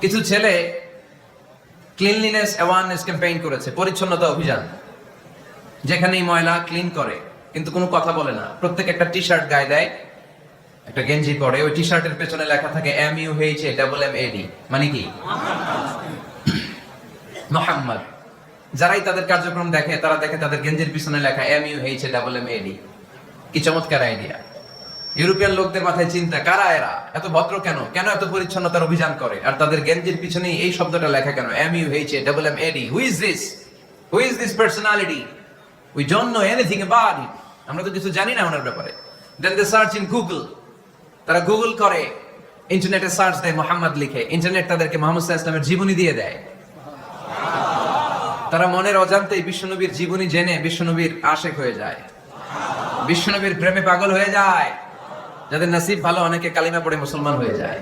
কিছু ছেলে cleanliness awareness campaign করেছে, পরিচ্ছন্নতা অভিযান, যেখানেই ময়লা ক্লিন করে কিন্তু কোনো কথা বলে না। প্রত্যেক একটা টি শার্ট গায়ে দেয়, একটা গেঞ্জি পরে, ওই টি শার্টের পেছনে লেখা থাকে MUHAMMAD, মানে কি মোহাম্মদ। যারাই তাদের কার্যক্রম দেখে তারা দেখে তাদের গেঞ্জির পিছনে লেখা MUHAMMAD। কি চমৎকার আইডিয়া! ইউরোপিয়ান লোকদের মাথায় চিন্তা, কারা এরা, এত ভদ্র কেন, কেন এত পরিচ্ছন্নতার অভিযান করে, আর তাদের গেঞ্জির পিছনে এই শব্দটা লেখা কেন, MUHAMMAD। Who is this, who is this personality? We don't know anything about him. আমরা তো কিছু জানি না ওনার ব্যাপারে। দেন দে সার্চ ইন গুগল, তারা গুগল করে, ইন্টারনেটে সার্চ দেয় মোহাম্মদ লিখে, ইন্টারনেট তাদেরকে মুহাম্মদ সাল্লাল্লাহু আলাইহি ওয়াসাল্লামের জীবনী দিয়ে দেয়। তারা মনের অজান্তেই বিশ্বনবীর জীবনী জেনে বিশ্বনবীর আশেক হয়ে যায়, বিশ্বনবীর প্রেমে পাগল হয়ে যায়। যাদের নসিব ভালো, অনেকে কালিমা পড়ে মুসলমান হয়ে যায়।